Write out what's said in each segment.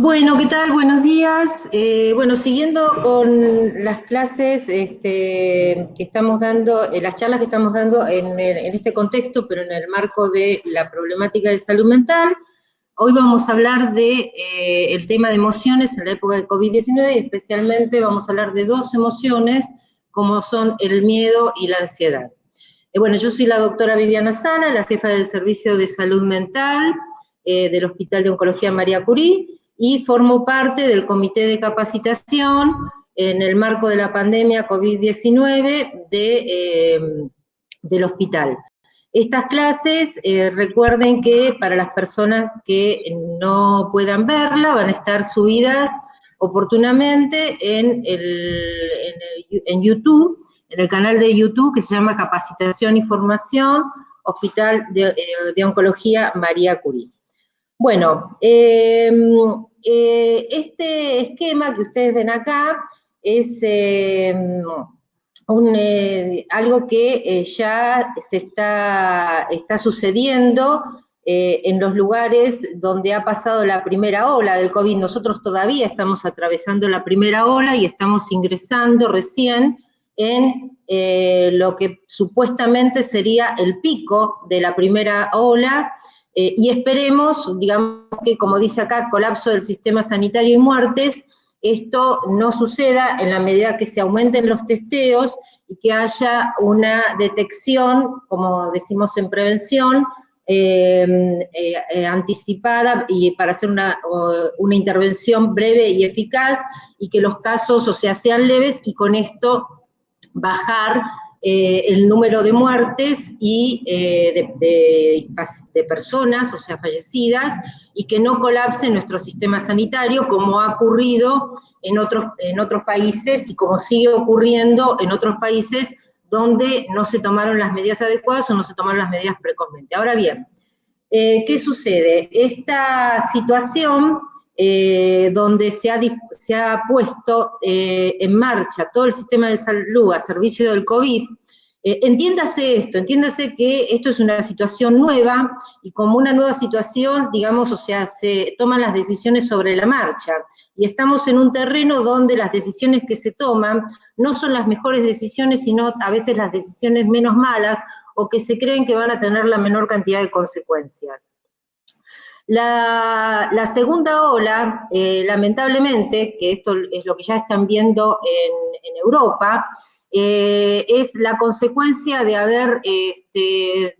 Bueno, ¿qué tal? Buenos días. Bueno, siguiendo con las clases que estamos dando, las charlas que estamos dando en este contexto, pero en el marco de la problemática de salud mental, hoy vamos a hablar de el tema de emociones en la época de COVID-19 y especialmente vamos a hablar de dos emociones como son el miedo y la ansiedad. Bueno, yo soy la doctora Viviana Sala, la jefa del Servicio de Salud Mental del Hospital de Oncología María Curie, y formo parte del comité de capacitación en el marco de la pandemia COVID-19 del hospital. Estas clases, recuerden que para las personas que no puedan verla, van a estar subidas oportunamente en YouTube, en el canal de YouTube que se llama Capacitación y Formación Hospital de Oncología María Curie. Bueno, este esquema que ustedes ven acá es algo que ya se está sucediendo en los lugares donde ha pasado la primera ola del COVID. Nosotros todavía estamos atravesando la primera ola y estamos ingresando recién en lo que supuestamente sería el pico de la primera ola, y esperemos, digamos que como dice acá, colapso del sistema sanitario y muertes, esto no suceda en la medida que se aumenten los testeos y que haya una detección, como decimos en prevención, anticipada y para hacer una intervención breve y eficaz y que los casos, o sea, sean leves y con esto bajar el número de muertes y de personas, o sea, fallecidas, y que no colapse nuestro sistema sanitario, como ha ocurrido en otros países y como sigue ocurriendo en otros países donde no se tomaron las medidas adecuadas o no se tomaron las medidas precozmente. Ahora bien, ¿qué sucede? Esta situación donde se ha puesto en marcha todo el sistema de salud a servicio del COVID, entiéndase que esto es una situación nueva y como una nueva situación, digamos, o sea, se toman las decisiones sobre la marcha y estamos en un terreno donde las decisiones que se toman no son las mejores decisiones, sino a veces las decisiones menos malas o que se creen que van a tener la menor cantidad de consecuencias. La segunda ola, lamentablemente, que esto es lo que ya están viendo en Europa, es la consecuencia de haber,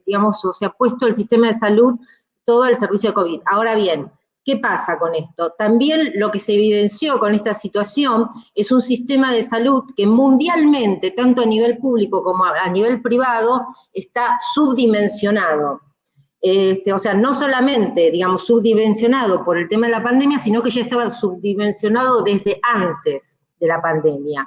digamos, o sea, puesto el sistema de salud todo al servicio de COVID. Ahora bien, ¿qué pasa con esto? También lo que se evidenció con esta situación es un sistema de salud que mundialmente, tanto a nivel público como a nivel privado, está subdimensionado. O sea, no solamente, digamos, subdimensionado por el tema de la pandemia, sino que ya estaba subdimensionado desde antes de la pandemia.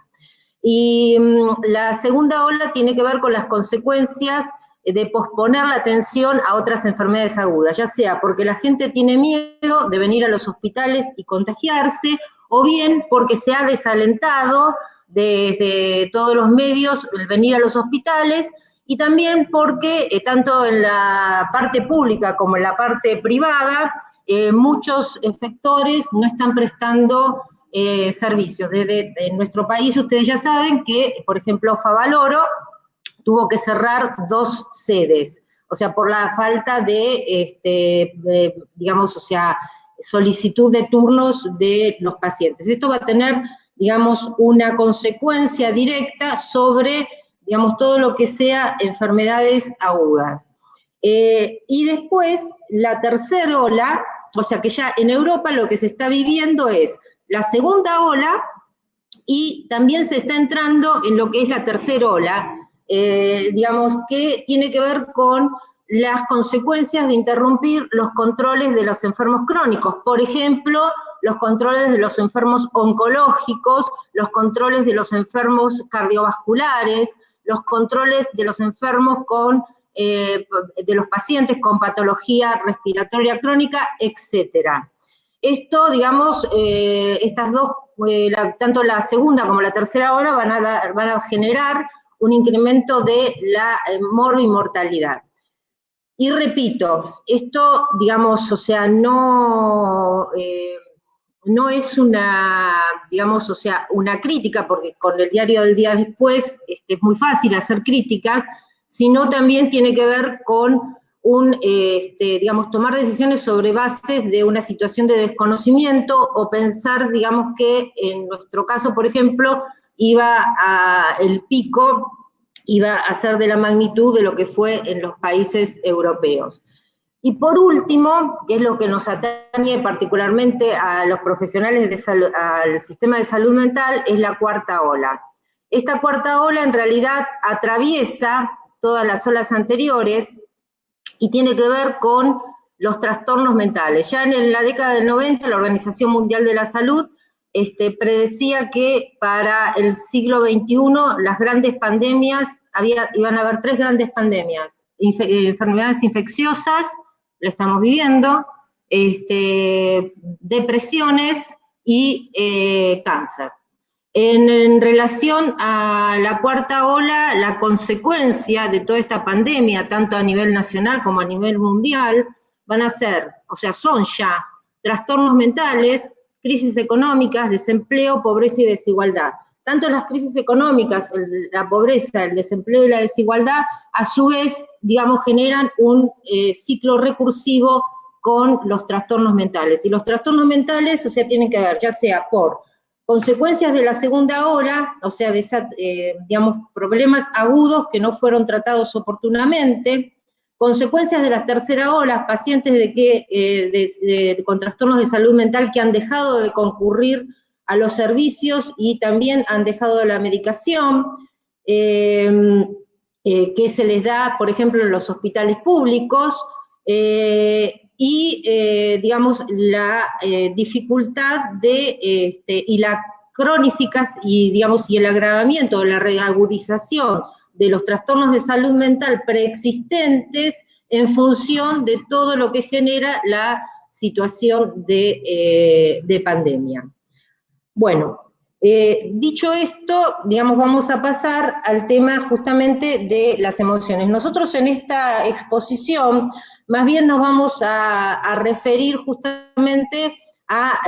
Y la segunda ola tiene que ver con las consecuencias de posponer la atención a otras enfermedades agudas, ya sea porque la gente tiene miedo de venir a los hospitales y contagiarse, o bien porque se ha desalentado desde todos los medios el venir a los hospitales, y también porque tanto en la parte pública como en la parte privada, muchos efectores no están prestando servicios. En nuestro país ustedes ya saben que, por ejemplo, Favaloro tuvo que cerrar 2 sedes, o sea, por la falta de digamos, o sea, solicitud de turnos de los pacientes. Esto va a tener, digamos, una consecuencia directa sobre, digamos, todo lo que sea enfermedades agudas. Y después, la tercera ola, o sea que ya en Europa lo que se está viviendo es la segunda ola y también se está entrando en lo que es la tercera ola, digamos, que tiene que ver con las consecuencias de interrumpir los controles de los enfermos crónicos. Por ejemplo, los controles de los enfermos oncológicos, los controles de los enfermos cardiovasculares, los controles de los enfermos de los pacientes con patología respiratoria crónica, etcétera. Esto, digamos, estas dos, tanto la segunda como la tercera ola van a generar un incremento de la morbimortalidad. Y repito, esto, digamos, o sea, no no es una, digamos, o sea, una crítica, porque con el diario del día después es muy fácil hacer críticas, sino también tiene que ver con digamos, tomar decisiones sobre bases de una situación de desconocimiento o pensar, digamos, que en nuestro caso, por ejemplo, el pico iba a ser de la magnitud de lo que fue en los países europeos. Y por último, que es lo que nos atañe particularmente a los profesionales de salud, al sistema de salud mental, es la cuarta ola. Esta cuarta ola en realidad atraviesa todas las olas anteriores y tiene que ver con los trastornos mentales. Ya en la década del 90, la Organización Mundial de la Salud predecía que para el siglo XXI las grandes pandemias, iban a haber 3 grandes pandemias: enfermedades infecciosas, la estamos viviendo, depresiones y cáncer. En relación a la cuarta ola, la consecuencia de toda esta pandemia, tanto a nivel nacional como a nivel mundial, van a ser, o sea, son ya trastornos mentales, crisis económicas, desempleo, pobreza y desigualdad. Tanto las crisis económicas, la pobreza, el desempleo y la desigualdad, a su vez, digamos, generan un ciclo recursivo con los trastornos mentales. Y los trastornos mentales, o sea, tienen que ver ya sea por consecuencias de la segunda ola, o sea, digamos, problemas agudos que no fueron tratados oportunamente, consecuencias de la tercera ola, pacientes con trastornos de salud mental que han dejado de concurrir a los servicios y también han dejado la medicación, que se les da, por ejemplo, en los hospitales públicos, digamos, la dificultad y la digamos, y el agravamiento, la reagudización de los trastornos de salud mental preexistentes en función de todo lo que genera la situación de pandemia. Bueno, dicho esto, digamos, vamos a pasar al tema justamente de las emociones. Nosotros en esta exposición más bien nos vamos a referir justamente a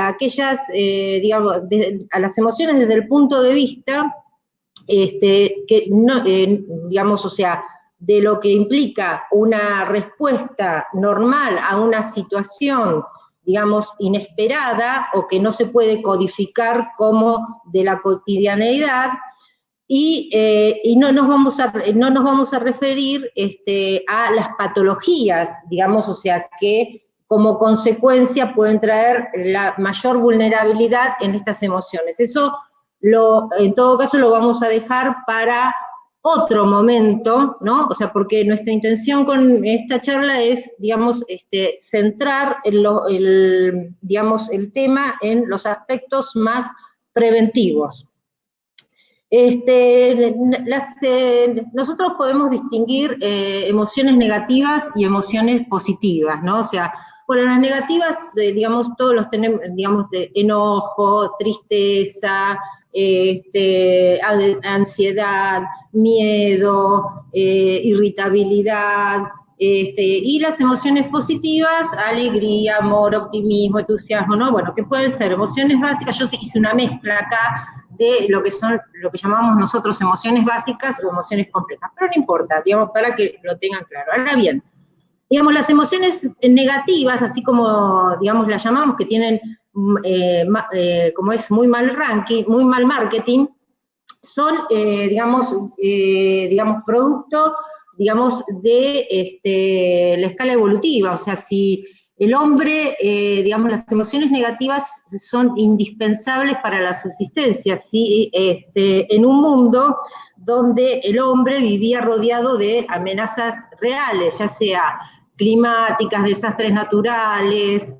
aquellas, digamos, a las emociones desde el punto de vista que no, digamos, o sea, de lo que implica una respuesta normal a una situación, digamos, inesperada o que no se puede codificar como de la cotidianeidad, y no nos vamos a referir a las patologías, digamos, o sea, que como consecuencia pueden traer la mayor vulnerabilidad en estas emociones. Eso, en todo caso, lo vamos a dejar para otro momento, ¿no? O sea, porque nuestra intención con esta charla es, digamos, centrar digamos, el tema en los aspectos más preventivos. Nosotros podemos distinguir emociones negativas y emociones positivas, ¿no? O sea, bueno, las negativas, digamos, todos los tenemos, digamos, de enojo, tristeza, ansiedad, miedo, irritabilidad, y las emociones positivas, alegría, amor, optimismo, entusiasmo, ¿no? Bueno, que pueden ser emociones básicas. Yo hice una mezcla acá de lo que llamamos nosotros emociones básicas o emociones complejas, pero no importa, digamos, para que lo tengan claro. Ahora bien, digamos, las emociones negativas, así como, digamos, las llamamos, que tienen, como es muy mal ranking, muy mal marketing, son, digamos, producto, digamos, de la escala evolutiva. O sea, si el hombre, digamos, las emociones negativas son indispensables para la subsistencia, ¿sí? En un mundo donde el hombre vivía rodeado de amenazas reales, ya sea climáticas, desastres naturales,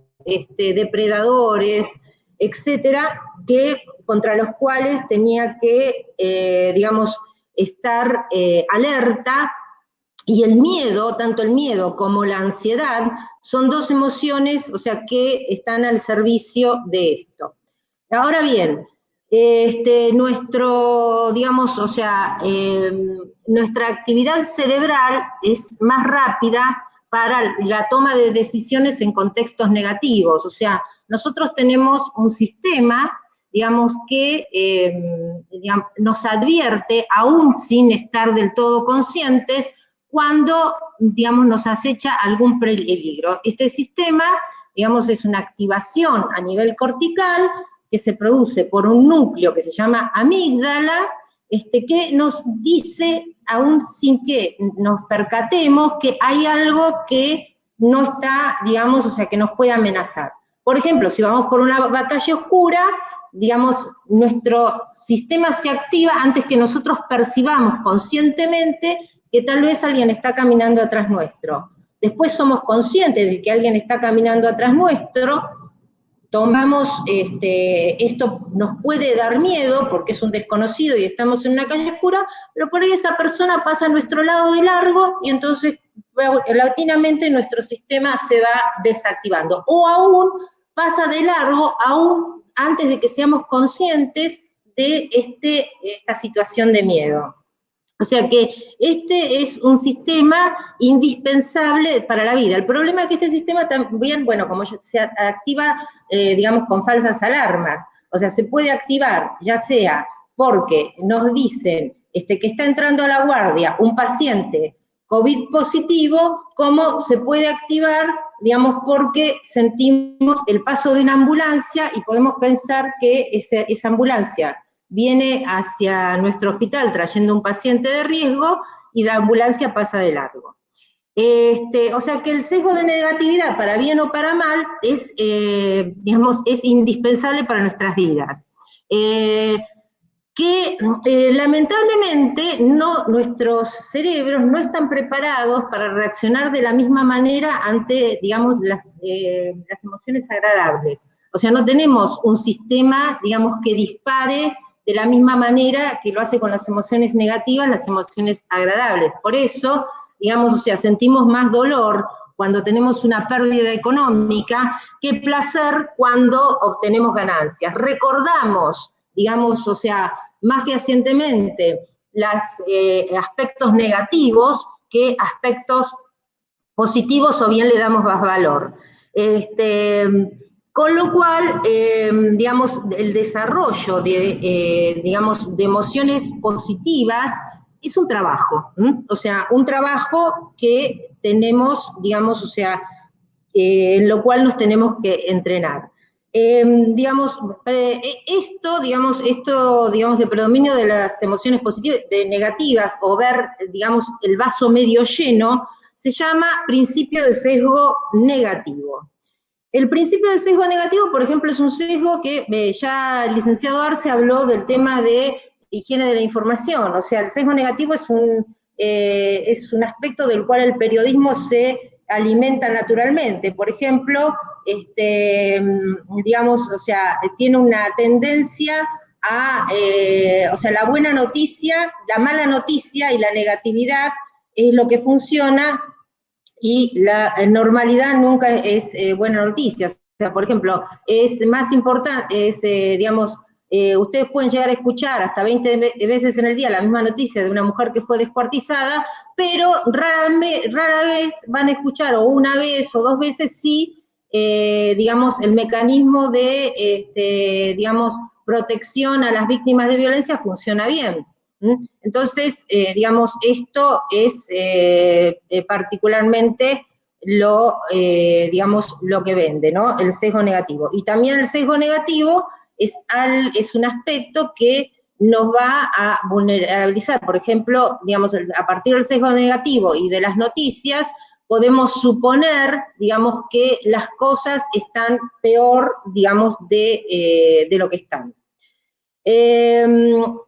depredadores, etcétera, contra los cuales tenía que, digamos, estar alerta. Y el miedo, tanto el miedo como la ansiedad, son dos emociones, o sea, que están al servicio de esto. Ahora bien, digamos, o sea, nuestra actividad cerebral es más rápida para la toma de decisiones en contextos negativos. O sea, nosotros tenemos un sistema, digamos, que nos advierte, aún sin estar del todo conscientes, cuando, digamos, nos acecha algún peligro. Este sistema, digamos, es una activación a nivel cortical que se produce por un núcleo que se llama amígdala, que nos dice, aún sin que nos percatemos, que hay algo que no está, digamos, o sea, que nos puede amenazar. Por ejemplo, si vamos por una calle oscura, digamos, nuestro sistema se activa antes que nosotros percibamos conscientemente que tal vez alguien está caminando atrás nuestro. Después somos conscientes de que alguien está caminando atrás nuestro, tomamos, esto nos puede dar miedo porque es un desconocido y estamos en una calle oscura, pero por ahí esa persona pasa a nuestro lado de largo y entonces paulatinamente nuestro sistema se va desactivando. O aún pasa de largo, aún antes de que seamos conscientes de esta situación de miedo. O sea que este es un sistema indispensable para la vida. El problema es que este sistema también, bueno, como se activa, digamos, con falsas alarmas. O sea, se puede activar, ya sea porque nos dicen que está entrando a la guardia un paciente COVID positivo, como se puede activar, digamos, porque sentimos el paso de una ambulancia y podemos pensar que esa ambulancia viene hacia nuestro hospital trayendo un paciente de riesgo y la ambulancia pasa de largo. O sea que el sesgo de negatividad, para bien o para mal, digamos, es indispensable para nuestras vidas. Lamentablemente nuestros cerebros no están preparados para reaccionar de la misma manera ante, digamos, las emociones agradables. O sea, no tenemos un sistema, digamos, que dispare de la misma manera que lo hace con las emociones negativas, las emociones agradables. Por eso, digamos, o sea, sentimos más dolor cuando tenemos una pérdida económica que placer cuando obtenemos ganancias. Recordamos, digamos, o sea, más fehacientemente los aspectos negativos que aspectos positivos, o bien le damos más valor. Con lo cual, digamos, el desarrollo digamos, de emociones positivas es un trabajo, o sea, un trabajo que tenemos, digamos, o sea, en lo cual nos tenemos que entrenar. Digamos, esto, digamos, de predominio de las emociones positivas, de negativas, o ver, digamos, el vaso medio lleno, se llama principio de sesgo negativo. El principio de sesgo negativo, por ejemplo, es un sesgo que ya el licenciado Arce habló del tema de higiene de la información. O sea, el sesgo negativo es un aspecto del cual el periodismo se alimenta naturalmente. Por ejemplo, digamos, o sea, tiene una tendencia a, o sea, la buena noticia, la mala noticia y la negatividad es lo que funciona, y la normalidad nunca es buena noticia. O sea, por ejemplo, es más importante, digamos, ustedes pueden llegar a escuchar hasta 20 veces en el día la misma noticia de una mujer que fue descuartizada, pero rara vez van a escuchar, o una vez o dos veces, si, digamos, el mecanismo de, digamos, protección a las víctimas de violencia funciona bien. Entonces, digamos, esto es particularmente digamos, lo que vende, ¿no? El sesgo negativo. Y también el sesgo negativo es un aspecto que nos va a vulnerabilizar. Por ejemplo, digamos, a partir del sesgo negativo y de las noticias, podemos suponer, digamos, que las cosas están peor, digamos, de lo que están. En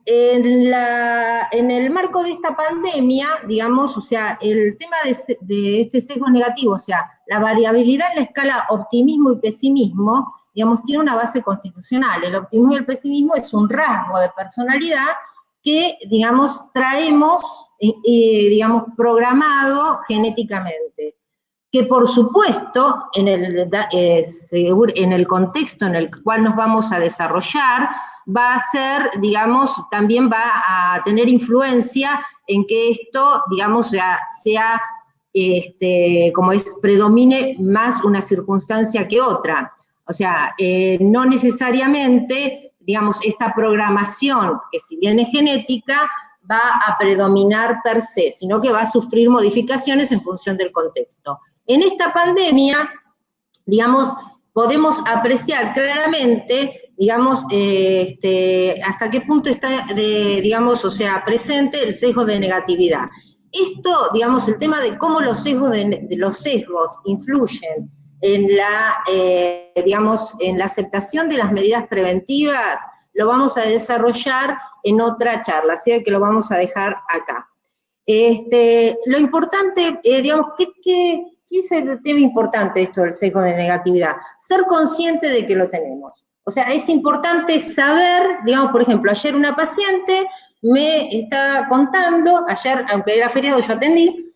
el marco de esta pandemia, digamos, o sea, el tema de este sesgo negativo, o sea, la variabilidad en la escala optimismo y pesimismo, digamos, tiene una base constitucional. El optimismo y el pesimismo es un rasgo de personalidad que, digamos, traemos, digamos, programado genéticamente, que por supuesto, en el contexto en el cual nos vamos a desarrollar, va a ser, digamos, también va a tener influencia en que esto, digamos, sea como predomine más una circunstancia que otra. O sea, no necesariamente, digamos, esta programación, que si bien es genética, va a predominar per se, sino que va a sufrir modificaciones en función del contexto. En esta pandemia, digamos, podemos apreciar claramente, digamos, hasta qué punto está, digamos, o sea, presente el sesgo de negatividad. Esto, digamos, el tema de cómo los sesgos, los sesgos influyen en la, digamos, en la aceptación de las medidas preventivas, lo vamos a desarrollar en otra charla, así que lo vamos a dejar acá. Lo importante, digamos, ¿qué es el tema importante de esto del sesgo de negatividad? Ser consciente de que lo tenemos. O sea, es importante saber, digamos, por ejemplo, ayer una paciente me estaba contando, ayer, aunque era feriado, yo atendí,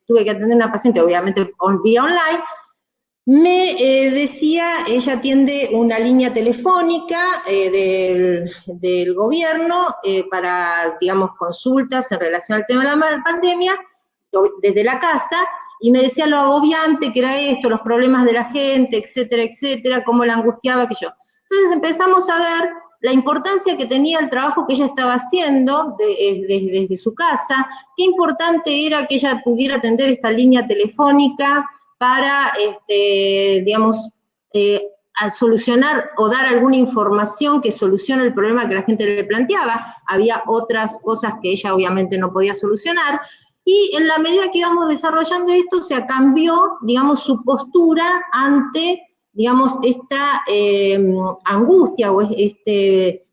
tuve que atender a una paciente, obviamente, vía online. Me decía, ella atiende una línea telefónica del gobierno para, digamos, consultas en relación al tema de la pandemia, desde la casa, y me decía lo agobiante que era esto, los problemas de la gente, etcétera, cómo la angustiaba, que yo. Entonces empezamos a ver la importancia que tenía el trabajo que ella estaba haciendo desde su casa, qué importante era que ella pudiera atender esta línea telefónica para, digamos, al solucionar o dar alguna información que solucione el problema que la gente le planteaba. Había otras cosas que ella obviamente no podía solucionar, y en la medida que íbamos desarrollando esto, se cambió, digamos, su postura ante, digamos, esta angustia o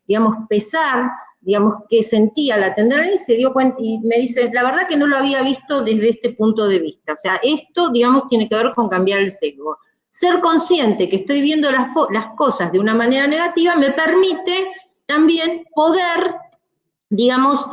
digamos, pesar, digamos, que sentía al atenderla, y se dio cuenta, y me dice, la verdad que no lo había visto desde este punto de vista. O sea, esto, digamos, tiene que ver con cambiar el sesgo. Ser consciente que estoy viendo las cosas de una manera negativa me permite también poder, digamos,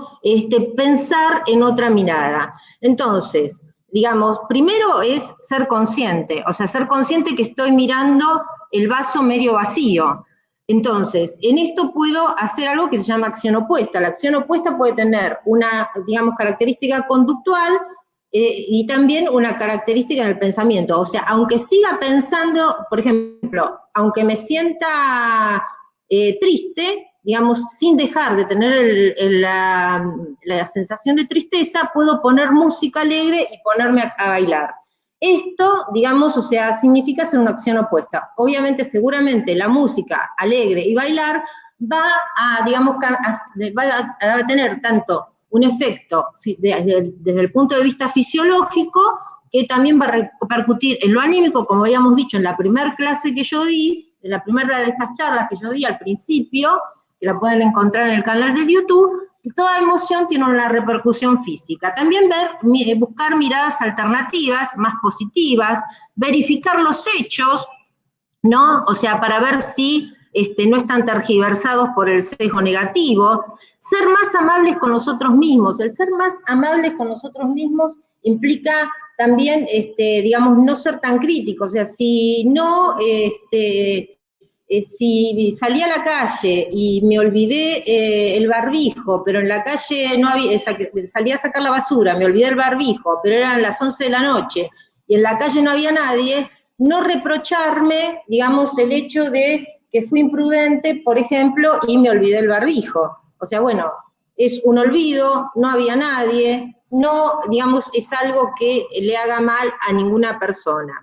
pensar en otra mirada. Entonces, digamos, primero es ser consciente, o sea, ser consciente que estoy mirando el vaso medio vacío. Entonces, en esto puedo hacer algo que se llama acción opuesta. La acción opuesta puede tener una, digamos, característica conductual y también una característica en el pensamiento. O sea, aunque siga pensando, por ejemplo, aunque me sienta triste, digamos, sin dejar de tener la sensación de tristeza, puedo poner música alegre y ponerme a bailar. Esto, digamos, o sea, significa hacer una acción opuesta. Obviamente, seguramente la música alegre y bailar va a, digamos, va a tener tanto un efecto desde el punto de vista fisiológico, que también va a repercutir en lo anímico, como habíamos dicho en la primera clase que yo di, en la primera de estas charlas que yo di al principio, que la pueden encontrar en el canal de YouTube. Toda emoción tiene una repercusión física. También buscar miradas alternativas, más positivas, verificar los hechos, ¿no? O sea, para ver si no están tergiversados por el sesgo negativo. Ser más amables con nosotros mismos. El ser más amables con nosotros mismos implica también, digamos, no ser tan críticos. O sea, si no, si salí a la calle y me olvidé el barbijo, pero en la calle no había, salí a sacar la basura, me olvidé el barbijo, pero eran las 11 de la noche y en la calle no había nadie, no reprocharme, digamos, el hecho de que fui imprudente, por ejemplo, y me olvidé el barbijo. O sea, bueno, es un olvido, no había nadie, no, digamos, es algo que le haga mal a ninguna persona.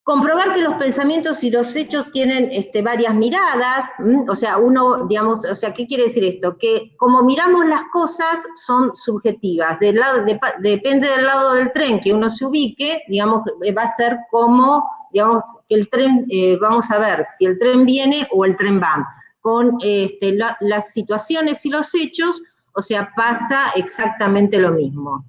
Comprobar que los pensamientos y los hechos tienen varias miradas, o sea, uno, digamos, o sea, ¿qué quiere decir esto? Que como miramos las cosas son subjetivas, depende del lado del tren que uno se ubique, digamos, va a ser como, digamos, que el tren, vamos a ver si el tren viene o el tren va. Con las situaciones y los hechos, o sea, pasa exactamente lo mismo.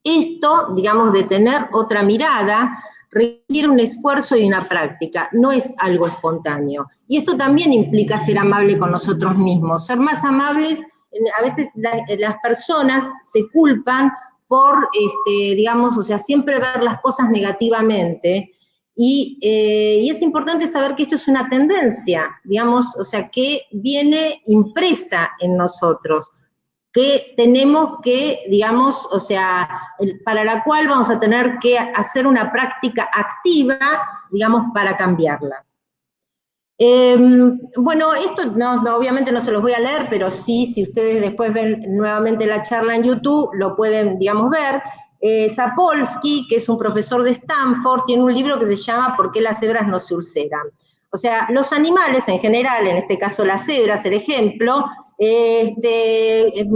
Esto, digamos, de tener otra mirada, requiere un esfuerzo y una práctica, no es algo espontáneo. Y esto también implica ser amable con nosotros mismos, ser más amables. A veces las personas se culpan por, digamos, o sea, siempre ver las cosas negativamente, y es importante saber que esto es una tendencia, digamos, o sea, que viene impresa en nosotros. que tenemos que, digamos, o sea, para la cual vamos a tener que hacer una práctica activa, digamos, para cambiarla. Bueno, esto obviamente no se los voy a leer, pero sí, si ustedes después ven nuevamente la charla en YouTube, lo pueden, digamos, ver. Sapolsky, que es un profesor de Stanford, tiene un libro que se llama ¿Por qué las cebras no se ulceran? O sea, los animales en general, en este caso las cebras, el ejemplo,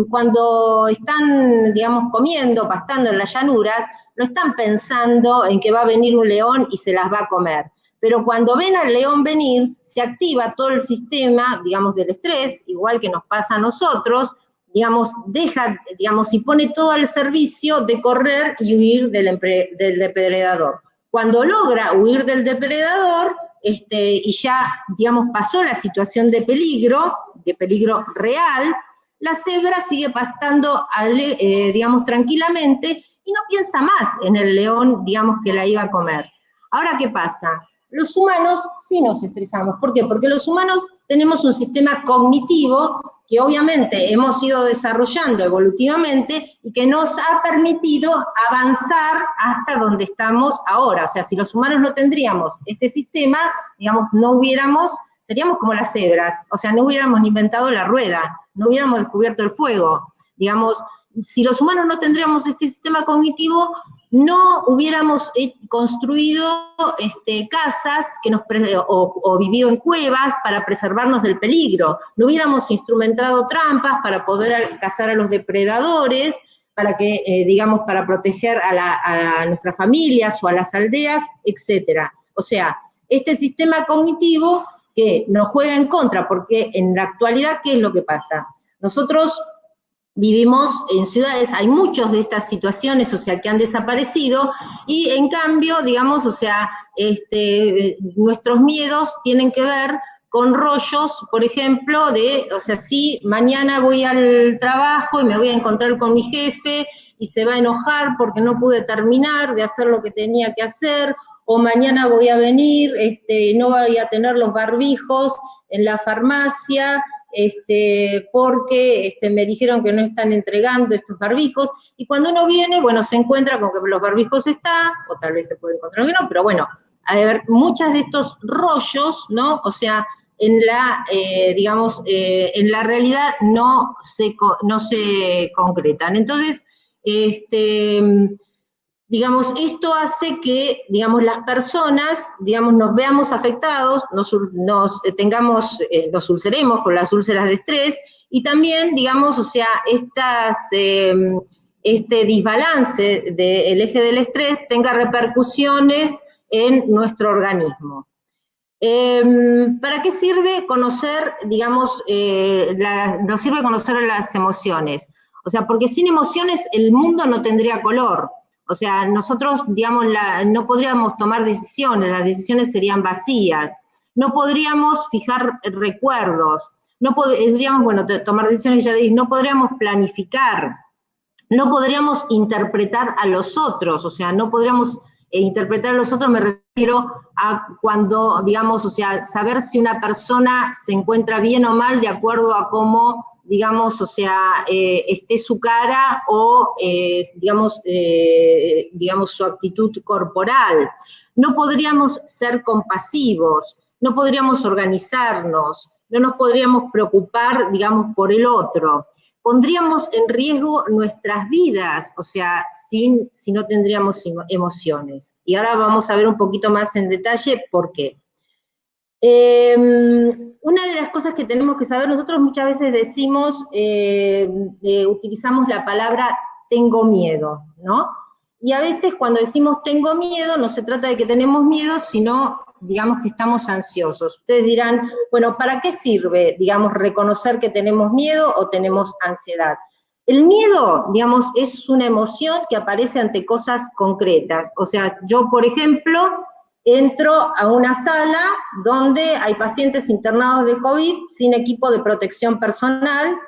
cuando están, digamos, comiendo, pastando en las llanuras, no están pensando en que va a venir un león y se las va a comer. Pero cuando ven al león venir, se activa todo el sistema, digamos, del estrés, igual que nos pasa a nosotros, digamos, y pone todo al servicio de correr y huir del depredador. Cuando logra huir del depredador, y ya, digamos, pasó la situación de peligro real, la cebra sigue pastando, digamos, tranquilamente y no piensa más en el león, digamos, que la iba a comer. Ahora, ¿qué pasa? Los humanos sí nos estresamos. ¿Por qué? Porque los humanos tenemos un sistema cognitivo que obviamente hemos ido desarrollando evolutivamente y que nos ha permitido avanzar hasta donde estamos ahora. O sea, si los humanos no tendríamos este sistema, digamos, seríamos como las cebras, o sea, no hubiéramos inventado la rueda, no hubiéramos descubierto el fuego. Digamos, si los humanos no tendríamos este sistema cognitivo, no hubiéramos construido casas o vivido en cuevas para preservarnos del peligro, no hubiéramos instrumentado trampas para poder cazar a los depredadores, para que, digamos, para proteger a nuestras familias o a las aldeas, etcétera. O sea, este sistema cognitivo que nos juega en contra, porque en la actualidad, ¿qué es lo que pasa? Nosotros vivimos en ciudades, hay muchas de estas situaciones, o sea, que han desaparecido, y en cambio, digamos, o sea, nuestros miedos tienen que ver con rollos, por ejemplo, o sea, si mañana voy al trabajo y me voy a encontrar con mi jefe y se va a enojar porque no pude terminar de hacer lo que tenía que hacer, o mañana voy a venir, no voy a tener los barbijos en la farmacia, porque me dijeron que no están entregando estos barbijos, y cuando uno viene, bueno, se encuentra con que los barbijos están, o tal vez se puede encontrar que no, pero bueno, a ver, muchos de estos rollos, ¿no? O sea, digamos, en la realidad no se concretan. Entonces, digamos, esto hace que, digamos, las personas, digamos, nos veamos afectados, nos ulceremos con las úlceras de estrés, y también, digamos, o sea, este desbalance del eje del estrés tenga repercusiones en nuestro organismo. ¿Para qué sirve conocer, digamos, nos sirve conocer las emociones? O sea, porque sin emociones el mundo no tendría color. O sea, nosotros, digamos, no podríamos tomar decisiones, las decisiones serían vacías. No podríamos fijar recuerdos. No podríamos, bueno, tomar decisiones, ya dije, no podríamos planificar. No podríamos interpretar a los otros, o sea, no podríamos interpretar a los otros, me refiero a cuando, digamos, o sea, saber si una persona se encuentra bien o mal de acuerdo a cómo, digamos, o sea, esté su cara o, digamos, su actitud corporal. No podríamos ser compasivos, no podríamos organizarnos, no nos podríamos preocupar, digamos, por el otro. Pondríamos en riesgo nuestras vidas, o sea, si no tendríamos emociones. Y ahora vamos a ver un poquito más en detalle por qué. Una de las cosas que tenemos que saber, nosotros muchas veces decimos, utilizamos la palabra tengo miedo, ¿no? Y a veces cuando decimos tengo miedo, no se trata de que tenemos miedo, sino, digamos, que estamos ansiosos. Ustedes dirán, bueno, ¿para qué sirve, digamos, reconocer que tenemos miedo o tenemos ansiedad? El miedo, digamos, es una emoción que aparece ante cosas concretas. O sea, yo, por ejemplo, entro a una sala donde hay pacientes internados de COVID sin equipo de protección personal,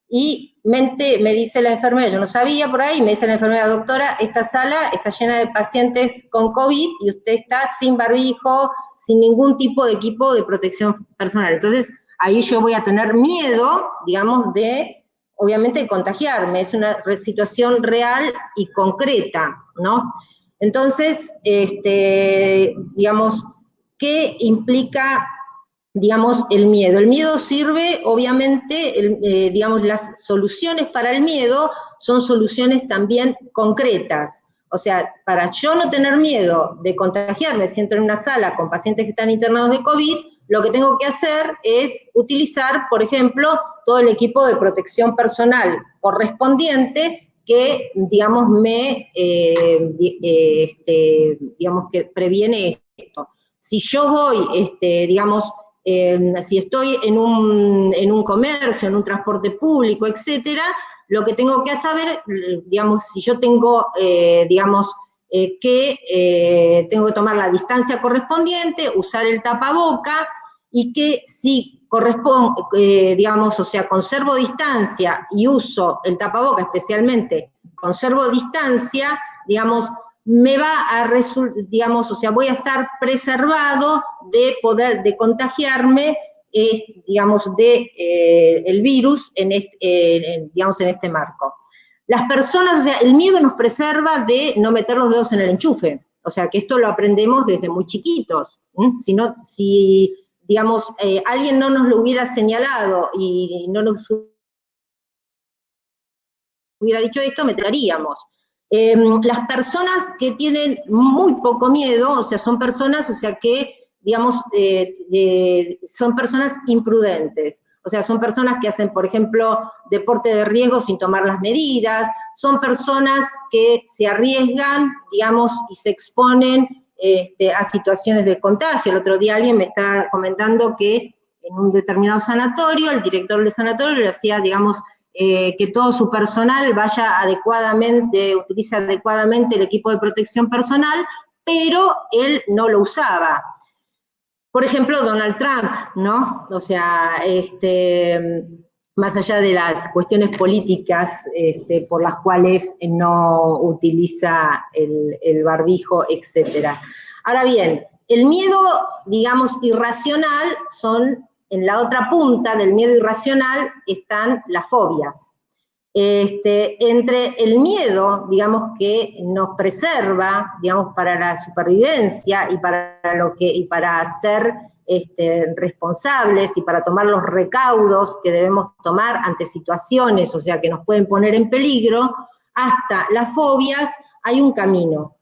y me dice la enfermera, yo no sabía por ahí, me dice la enfermera, doctora, esta sala está llena de pacientes con COVID y usted está sin barbijo, sin ningún tipo de equipo de protección personal. Entonces, ahí yo voy a tener miedo, digamos, de obviamente, de contagiarme, es una situación real y concreta, ¿no? Entonces, digamos, ¿qué implica, digamos, el miedo? El miedo sirve, obviamente, digamos, las soluciones para el miedo son soluciones también concretas. O sea, para yo no tener miedo de contagiarme si entro en una sala con pacientes que están internados de COVID, lo que tengo que hacer es utilizar, por ejemplo, todo el equipo de protección personal correspondiente que, digamos, digamos, que previene esto. Si yo voy, digamos, si estoy en un comercio, en un transporte público, etcétera, lo que tengo que saber, digamos, si yo tengo, digamos, que tengo que tomar la distancia correspondiente, usar el tapaboca, y que si corresponde, digamos, o sea, conservo distancia y uso el tapaboca, especialmente conservo distancia, digamos, me va a digamos, o sea, voy a estar preservado de contagiarme, digamos, el virus digamos, en este marco. Las personas, o sea, el miedo nos preserva de no meter los dedos en el enchufe, o sea, que esto lo aprendemos desde muy chiquitos, si digamos, alguien no nos lo hubiera señalado y no nos hubiera dicho esto, meteríamos. Las personas que tienen muy poco miedo, o sea, son personas, o sea, que, digamos, son personas imprudentes. O sea, son personas que hacen, por ejemplo, deporte de riesgo sin tomar las medidas, son personas que se arriesgan, digamos, y se exponen a situaciones de contagio. El otro día alguien me estaba comentando que en un determinado sanatorio, el director del sanatorio le hacía, digamos, que todo su personal vaya adecuadamente, utilice adecuadamente el equipo de protección personal, pero él no lo usaba. Por ejemplo, Donald Trump, ¿no? O sea, más allá de las cuestiones políticas por las cuales no utiliza el barbijo, etcétera. Ahora bien, el miedo, digamos, irracional en la otra punta del miedo irracional están las fobias. Entre el miedo, digamos, que nos preserva, digamos, para la supervivencia y para ser responsables y para tomar los recaudos que debemos tomar ante situaciones, o sea, que nos pueden poner en peligro, hasta las fobias, hay un camino.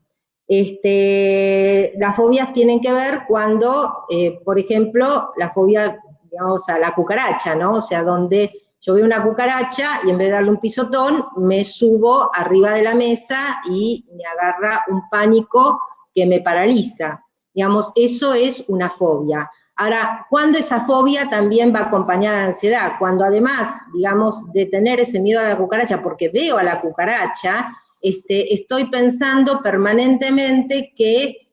Las fobias tienen que ver cuando, por ejemplo, la fobia, digamos, a la cucaracha, ¿no? O sea, donde yo veo una cucaracha y en vez de darle un pisotón, me subo arriba de la mesa y me agarra un pánico que me paraliza. Digamos, eso es una fobia. Ahora, ¿cuándo esa fobia también va acompañada de ansiedad? Cuando además, digamos, de tener ese miedo a la cucaracha, porque veo a la cucaracha, estoy pensando permanentemente que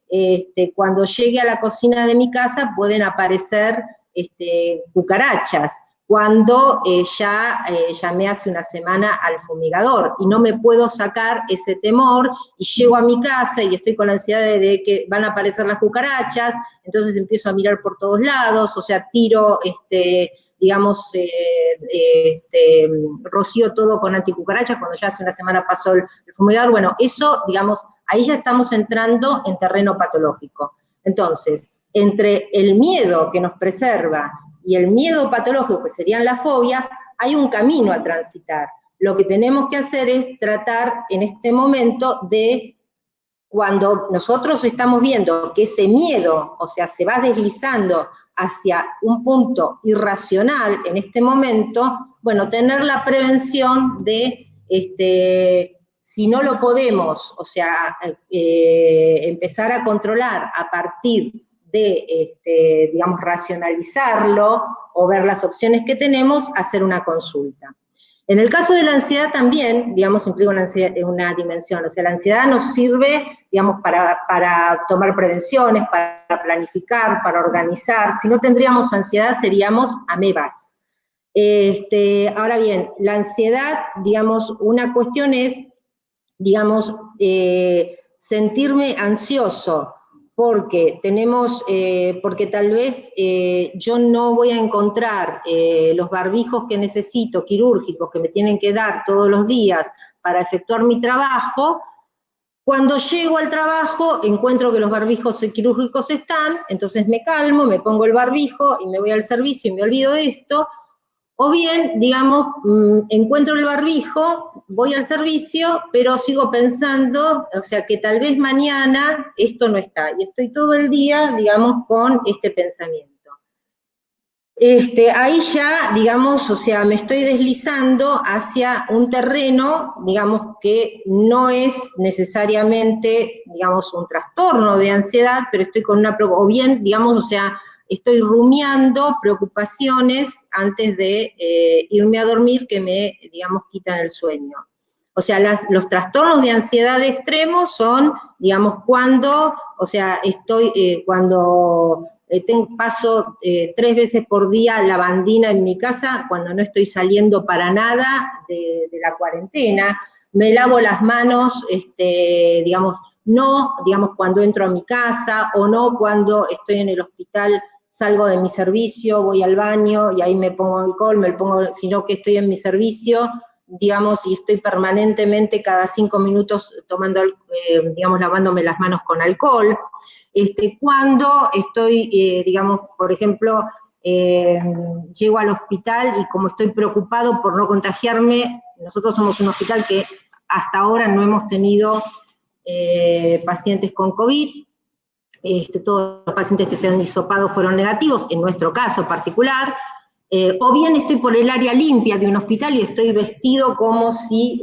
cuando llegue a la cocina de mi casa pueden aparecer cucarachas, cuando ya llamé hace una semana al fumigador y no me puedo sacar ese temor y llego a mi casa y estoy con la ansiedad de que van a aparecer las cucarachas, entonces empiezo a mirar por todos lados, o sea, tiro, digamos, rocío todo con anticucarachas cuando ya hace una semana pasó el fumigador. Bueno, eso, digamos, ahí ya estamos entrando en terreno patológico. Entonces, entre el miedo que nos preserva y el miedo patológico, que serían las fobias, hay un camino a transitar. Lo que tenemos que hacer es tratar en este momento de, cuando nosotros estamos viendo que ese miedo, o sea, se va deslizando hacia un punto irracional en este momento, bueno, tener la prevención de, si no lo podemos, o sea, empezar a controlar a partir de, digamos, racionalizarlo o ver las opciones que tenemos, hacer una consulta. En el caso de la ansiedad también, digamos, implica una dimensión, o sea, la ansiedad nos sirve, digamos, para tomar prevenciones, para planificar, para organizar. Si no tendríamos ansiedad, seríamos amebas. Ahora bien, la ansiedad, digamos, una cuestión es, digamos, sentirme ansioso porque porque tal vez yo no voy a encontrar los barbijos que necesito, quirúrgicos, que me tienen que dar todos los días para efectuar mi trabajo. Cuando llego al trabajo, encuentro que los barbijos quirúrgicos están, entonces me calmo, me pongo el barbijo y me voy al servicio y me olvido de esto. O bien, digamos, encuentro el barbijo, voy al servicio, pero sigo pensando, o sea, que tal vez mañana esto no está. Y estoy todo el día, digamos, con este pensamiento. Ahí ya, digamos, o sea, me estoy deslizando hacia un terreno, digamos, que no es necesariamente, digamos, un trastorno de ansiedad, pero estoy con una, o bien, digamos, o sea, estoy rumiando preocupaciones antes de irme a dormir que me, digamos, quitan el sueño. O sea, los trastornos de ansiedad extremos son, digamos, cuando, o sea, cuando paso 3 veces por día lavandina en mi casa, cuando no estoy saliendo para nada de la cuarentena, me lavo las manos, digamos, no, digamos, cuando entro a mi casa, o no cuando estoy en el hospital, salgo de mi servicio, voy al baño y ahí me pongo alcohol, sino que estoy en mi servicio, digamos, y estoy permanentemente cada 5 minutos tomando, digamos, lavándome las manos con alcohol. Cuando estoy, digamos, por ejemplo, llego al hospital y como estoy preocupado por no contagiarme, nosotros somos un hospital que hasta ahora no hemos tenido pacientes con COVID, todos los pacientes que se han hisopado fueron negativos, en nuestro caso particular, o bien estoy por el área limpia de un hospital y estoy vestido como si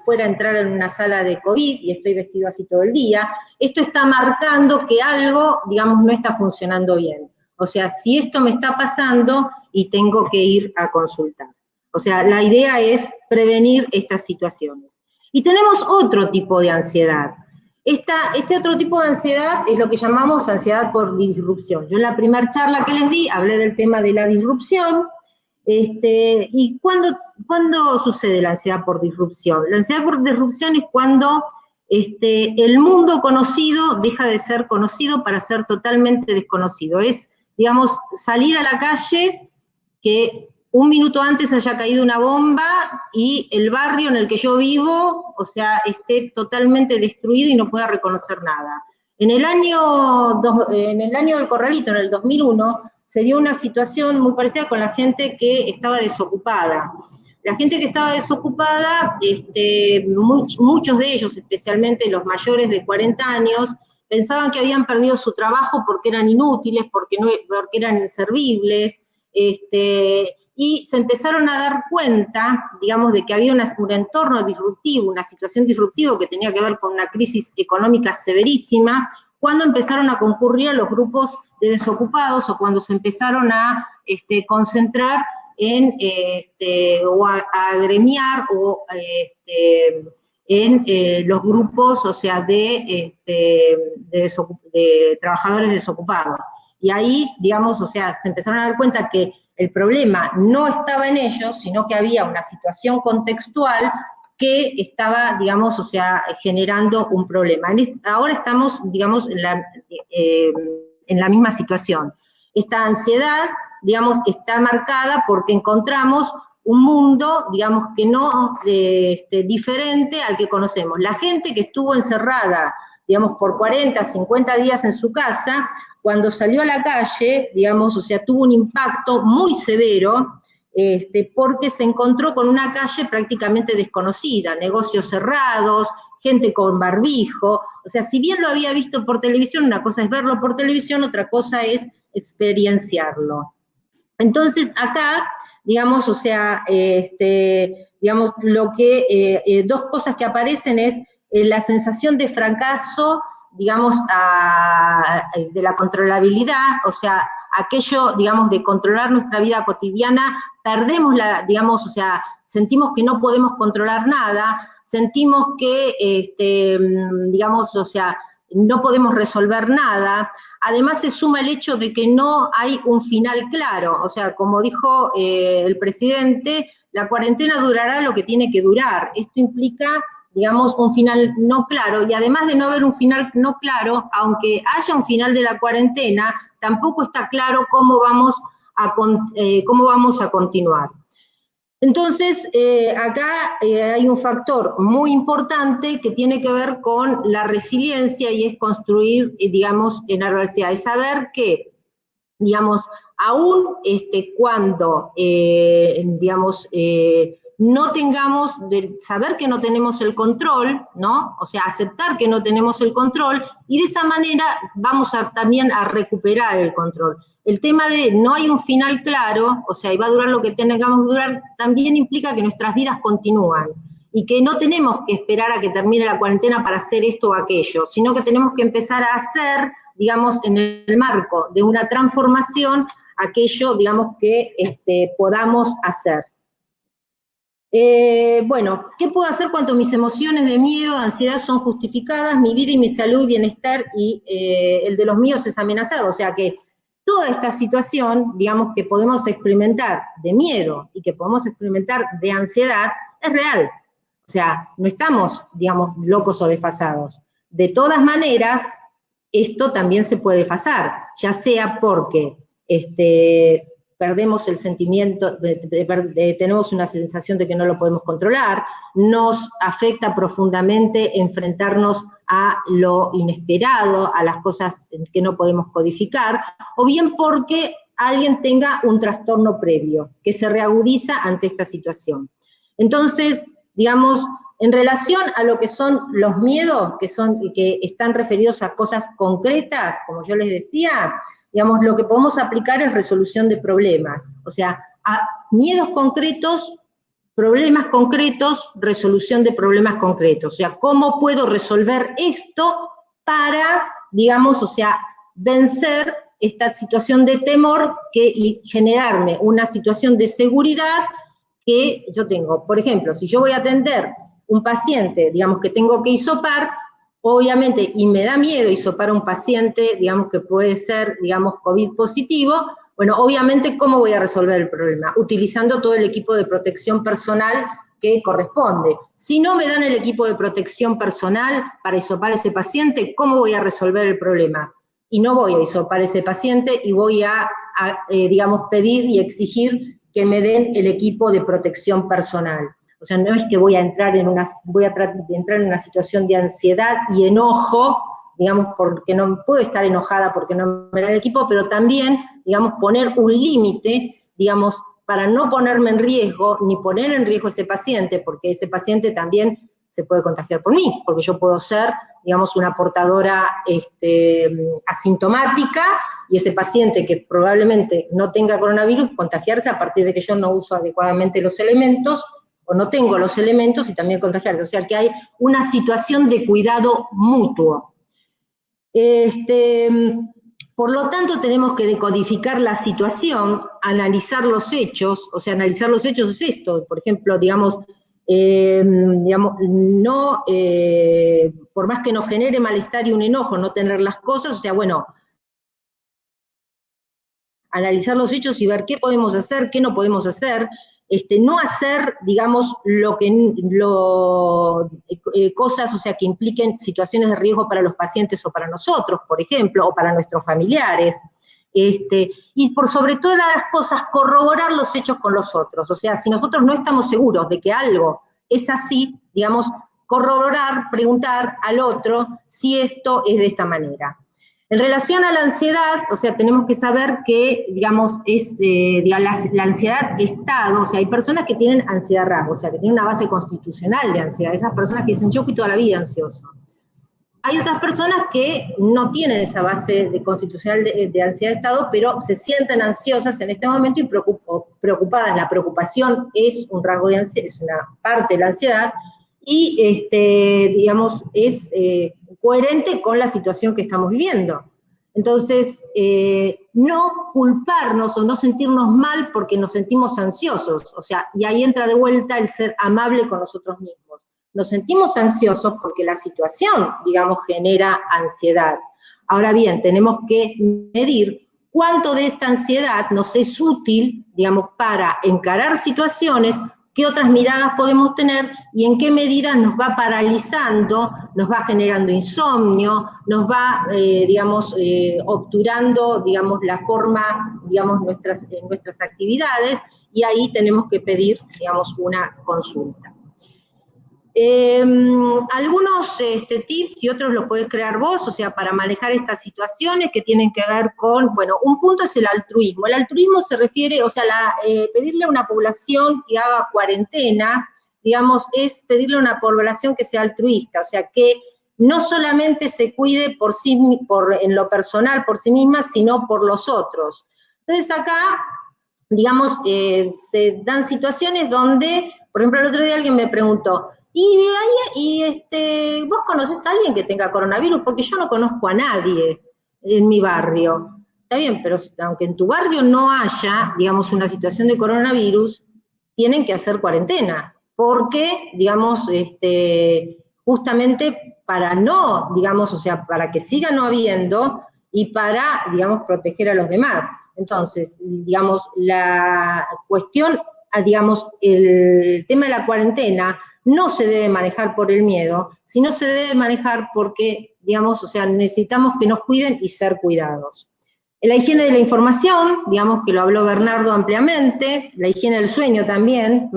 fuera a entrar en una sala de COVID y estoy vestido así todo el día. Esto está marcando que algo, digamos, no está funcionando bien. O sea, si esto me está pasando y tengo que ir a consultar. O sea, la idea es prevenir estas situaciones. Y tenemos otro tipo de ansiedad. Este otro tipo de ansiedad es lo que llamamos ansiedad por disrupción. Yo en la primera charla que les di hablé del tema de la disrupción. ¿Y cuándo sucede la ansiedad por disrupción? La ansiedad por disrupción es cuando el mundo conocido deja de ser conocido para ser totalmente desconocido. Es, digamos, salir a la calle, que un minuto antes haya caído una bomba y el barrio en el que yo vivo, o sea, esté totalmente destruido y no pueda reconocer nada. En el año del Corralito, en el 2001, se dio una situación muy parecida con la gente que estaba desocupada. La gente que estaba desocupada, muchos de ellos, especialmente los mayores de 40 años, pensaban que habían perdido su trabajo porque eran inútiles, porque eran inservibles, y se empezaron a dar cuenta, digamos, de que había un entorno disruptivo, una situación disruptiva que tenía que ver con una crisis económica severísima, cuando empezaron a concurrir a los grupos de desocupados o cuando se empezaron a concentrar o a agremiar o en los grupos, o sea, de trabajadores desocupados. Y ahí, digamos, o sea, se empezaron a dar cuenta que el problema no estaba en ellos, sino que había una situación contextual que estaba, digamos, o sea, generando un problema. Ahora estamos, digamos, en la misma situación. Esta ansiedad, digamos, está marcada porque encontramos un mundo, digamos, que no diferente al que conocemos. La gente que estuvo encerrada, digamos, por 40, 50 días en su casa, cuando salió a la calle, digamos, o sea, tuvo un impacto muy severo, porque se encontró con una calle prácticamente desconocida, negocios cerrados, gente con barbijo, o sea, si bien lo había visto por televisión, una cosa es verlo por televisión, otra cosa es experienciarlo. Entonces, acá, digamos, o sea, digamos, dos cosas que aparecen es la sensación de fracaso, digamos, de la controlabilidad, o sea, aquello, digamos, de controlar nuestra vida cotidiana, perdemos digamos, o sea, sentimos que no podemos controlar nada, sentimos que, digamos, o sea, no podemos resolver nada. Además se suma el hecho de que no hay un final claro, o sea, como dijo el presidente, la cuarentena durará lo que tiene que durar. Esto implica, digamos, un final no claro, y además de no haber un final no claro, aunque haya un final de la cuarentena, tampoco está claro cómo vamos a continuar. Entonces, acá hay un factor muy importante que tiene que ver con la resiliencia y es construir, digamos, en la universidad, es saber que, digamos, aún cuando, digamos, no tengamos, saber que no tenemos el control, ¿no? O sea, aceptar que no tenemos el control, y de esa manera vamos también a recuperar el control. El tema de no hay un final claro, o sea, y va a durar lo que tengamos que durar, también implica que nuestras vidas continúan, y que no tenemos que esperar a que termine la cuarentena para hacer esto o aquello, sino que tenemos que empezar a hacer, digamos, en el marco de una transformación, aquello, digamos, que podamos hacer. Bueno, ¿qué puedo hacer cuando mis emociones de miedo, ansiedad son justificadas, mi vida y mi salud, bienestar y el de los míos es amenazado? O sea que toda esta situación, digamos, que podemos experimentar de miedo y que podemos experimentar de ansiedad, es real. O sea, no estamos, digamos, locos o desfasados. De todas maneras, esto también se puede desfasar, ya sea porque perdemos el sentimiento, tenemos una sensación de que no lo podemos controlar, nos afecta profundamente enfrentarnos a lo inesperado, a las cosas que no podemos codificar, o bien porque alguien tenga un trastorno previo que se reagudiza ante esta situación. Entonces, digamos, en relación a lo que son los miedos, que están referidos a cosas concretas, como yo les decía, digamos, lo que podemos aplicar es resolución de problemas. O sea, a miedos concretos, problemas concretos, resolución de problemas concretos. O sea, ¿cómo puedo resolver esto para, digamos, o sea, vencer esta situación de temor y generarme una situación de seguridad que yo tengo? Por ejemplo, si yo voy a atender un paciente, digamos, que tengo que hisopar, obviamente, y me da miedo hisopar a un paciente, digamos, que puede ser, digamos, COVID positivo, bueno, obviamente, ¿cómo voy a resolver el problema? Utilizando todo el equipo de protección personal que corresponde. Si no me dan el equipo de protección personal para hisopar a ese paciente, ¿cómo voy a resolver el problema? Y no voy a hisopar a ese paciente y voy a digamos, pedir y exigir que me den el equipo de protección personal. O sea, no es que voy a entrar en una situación de ansiedad y enojo, digamos, porque no puedo estar enojada porque no me da el equipo, pero también, digamos, poner un límite, digamos, para no ponerme en riesgo, ni poner en riesgo a ese paciente, porque ese paciente también se puede contagiar por mí, porque yo puedo ser, digamos, una portadora asintomática, y ese paciente que probablemente no tenga coronavirus, contagiarse a partir de que yo no uso adecuadamente los elementos, o no tengo los elementos y también contagiarse. O sea que hay una situación de cuidado mutuo. Por lo tanto, tenemos que decodificar la situación, analizar los hechos. O sea, analizar los hechos es esto, por ejemplo, digamos, no, por más que nos genere malestar y un enojo no tener las cosas, o sea, bueno, analizar los hechos y ver qué podemos hacer, qué no podemos hacer, no hacer, digamos, cosas, o sea, que impliquen situaciones de riesgo para los pacientes o para nosotros, por ejemplo, o para nuestros familiares. Y por sobre todas las cosas, corroborar los hechos con los otros. O sea, si nosotros no estamos seguros de que algo es así, digamos, corroborar, preguntar al otro si esto es de esta manera. En relación a la ansiedad, o sea, tenemos que saber que, digamos, la ansiedad estado, o sea, hay personas que tienen ansiedad rasgo, o sea, que tienen una base constitucional de ansiedad, esas personas que dicen, yo fui toda la vida ansioso. Hay otras personas que no tienen esa base constitucional de ansiedad de estado, pero se sienten ansiosas en este momento y preocupadas. La preocupación es un rasgo de ansiedad, es una parte de la ansiedad, y digamos, es coherente con la situación que estamos viviendo. Entonces, no culparnos o no sentirnos mal porque nos sentimos ansiosos, o sea, y ahí entra de vuelta el ser amable con nosotros mismos. Nos sentimos ansiosos porque la situación, digamos, genera ansiedad. Ahora bien, tenemos que medir cuánto de esta ansiedad nos es útil, digamos, para encarar situaciones qué otras miradas podemos tener y en qué medida nos va paralizando, nos va generando insomnio, nos va, obturando, digamos, la forma, digamos, nuestras actividades, y ahí tenemos que pedir, digamos, una consulta. Algunos tips y otros los podés crear vos, o sea, para manejar estas situaciones que tienen que ver con, bueno, un punto es el altruismo. El altruismo se refiere, o sea, pedirle a una población que haga cuarentena, digamos, es pedirle a una población que sea altruista, o sea, que no solamente se cuide en lo personal por sí misma, sino por los otros. Entonces acá, digamos, se dan situaciones donde, por ejemplo, el otro día alguien me preguntó, ¿vos conocés a alguien que tenga coronavirus? Porque yo no conozco a nadie en mi barrio. Está bien, pero aunque en tu barrio no haya, digamos, una situación de coronavirus, tienen que hacer cuarentena, porque, digamos, justamente para no, digamos, o sea, para que siga no habiendo y para, digamos, proteger a los demás. Entonces, digamos, la cuestión, digamos, el tema de la cuarentena no se debe manejar por el miedo, sino se debe manejar porque, digamos, o sea, necesitamos que nos cuiden y ser cuidados. La higiene de la información, digamos que lo habló Bernardo ampliamente, la higiene del sueño también,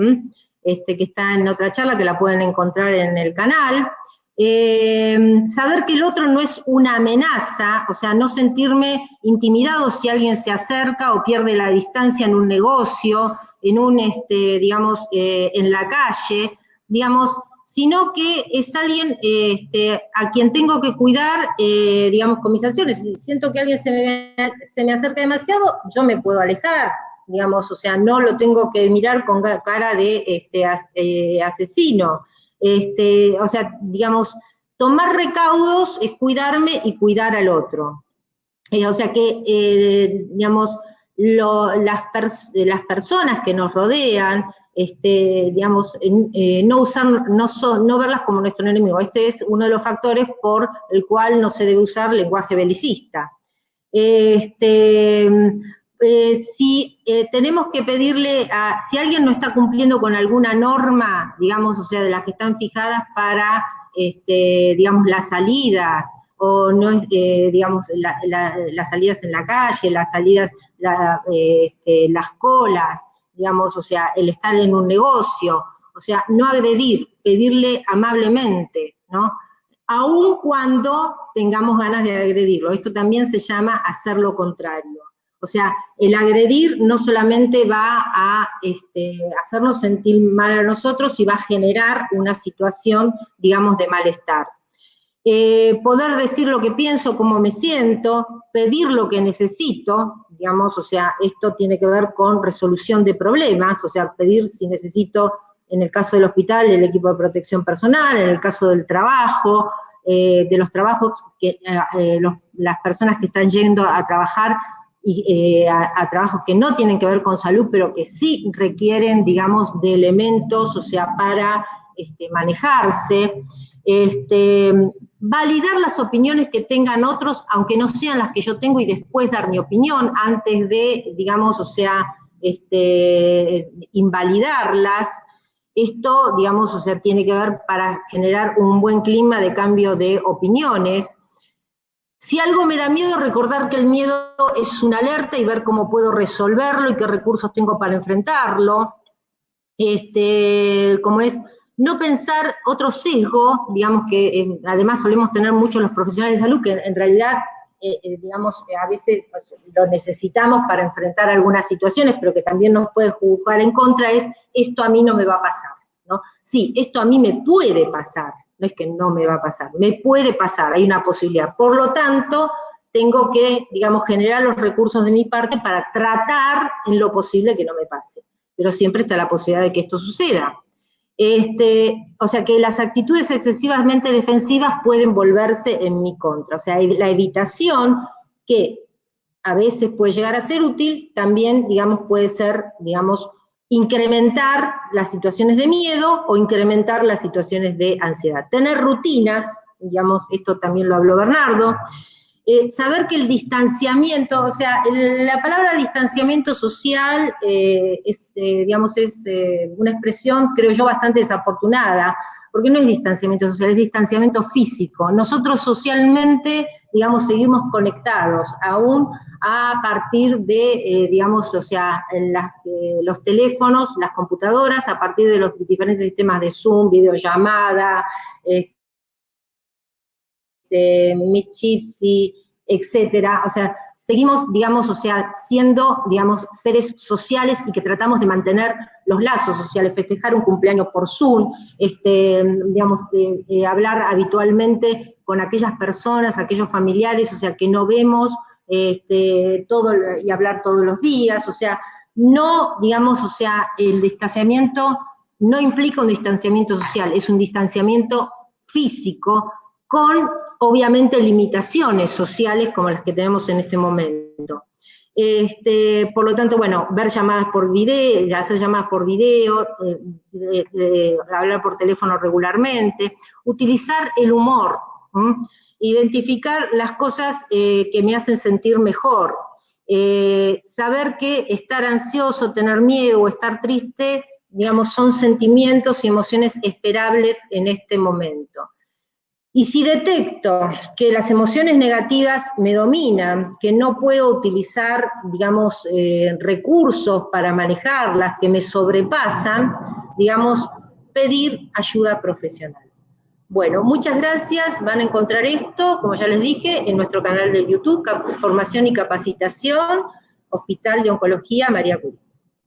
que está en otra charla que la pueden encontrar en el canal. Saber que el otro no es una amenaza, o sea, no sentirme intimidado si alguien se acerca o pierde la distancia en un negocio, en la calle, digamos, sino que es alguien a quien tengo que cuidar, digamos, con mis acciones. Si siento que alguien se me acerca demasiado, yo me puedo alejar, digamos, o sea, no lo tengo que mirar con cara de asesino. O sea, digamos, tomar recaudos es cuidarme y cuidar al otro. O sea que, digamos, las personas que nos rodean, digamos, no verlas como nuestro enemigo. Este es uno de los factores por el cual no se debe usar lenguaje belicista. Si tenemos que pedirle si alguien no está cumpliendo con alguna norma, digamos, o sea, de las que están fijadas para, digamos, las salidas, o no, digamos, las salidas en la calle, las salidas, las colas, digamos, o sea, el estar en un negocio, o sea, no agredir, pedirle amablemente, ¿no? Aun cuando tengamos ganas de agredirlo. Esto también se llama hacer lo contrario. O sea, el agredir no solamente va a hacernos sentir mal a nosotros, y va a generar una situación, digamos, de malestar. Poder decir lo que pienso, cómo me siento, pedir lo que necesito, digamos, o sea, esto tiene que ver con resolución de problemas, o sea, pedir si necesito, en el caso del hospital, el equipo de protección personal, en el caso del trabajo, de los trabajos, las personas que están yendo a trabajar, a trabajos que no tienen que ver con salud, pero que sí requieren, digamos, de elementos, o sea, para manejarse. Validar las opiniones que tengan otros, aunque no sean las que yo tengo, y después dar mi opinión antes de, digamos, o sea, invalidarlas. Esto, digamos, o sea, tiene que ver para generar un buen clima de cambio de opiniones. Si algo me da miedo, recordar que el miedo es una alerta y ver cómo puedo resolverlo y qué recursos tengo para enfrentarlo. Como es no pensar otro sesgo, digamos que además solemos tener muchos los profesionales de salud, que en realidad, digamos, a veces lo necesitamos para enfrentar algunas situaciones, pero que también nos puede jugar en contra, es esto a mí no me va a pasar, ¿no? Sí, esto a mí me puede pasar, no es que no me va a pasar, me puede pasar, hay una posibilidad. Por lo tanto, tengo que, digamos, generar los recursos de mi parte para tratar en lo posible que no me pase. Pero siempre está la posibilidad de que esto suceda. O sea que las actitudes excesivamente defensivas pueden volverse en mi contra. O sea, la evitación, que a veces puede llegar a ser útil, también, digamos, puede ser, digamos, incrementar las situaciones de miedo o incrementar las situaciones de ansiedad. Tener rutinas, digamos, esto también lo habló Bernardo. saber que el distanciamiento, o sea, la palabra distanciamiento social es una expresión, creo yo, bastante desafortunada, porque no es distanciamiento social, es distanciamiento físico. Nosotros socialmente, digamos, seguimos conectados, aún a partir de, o sea, los teléfonos, las computadoras, a partir de los diferentes sistemas de Zoom, videollamada, Meet Jitsi, etcétera. O sea, seguimos, digamos, o sea, siendo, digamos, seres sociales y que tratamos de mantener los lazos sociales, festejar un cumpleaños por Zoom, hablar habitualmente con aquellas personas, aquellos familiares, o sea, que no vemos, y hablar todos los días, o sea, no, digamos, o sea, el distanciamiento no implica un distanciamiento social, es un distanciamiento físico con, obviamente, limitaciones sociales como las que tenemos en este momento. Por lo tanto, bueno, ver llamadas por video, hacer llamadas por video, hablar por teléfono regularmente, utilizar el humor, identificar las cosas que me hacen sentir mejor, saber que estar ansioso, tener miedo o estar triste, digamos, son sentimientos y emociones esperables en este momento. Y si detecto que las emociones negativas me dominan, que no puedo utilizar, digamos, recursos para manejarlas, que me sobrepasan, digamos, pedir ayuda profesional. Bueno, muchas gracias. Van a encontrar esto, como ya les dije, en nuestro canal de YouTube, Formación y Capacitación, Hospital de Oncología María Curie.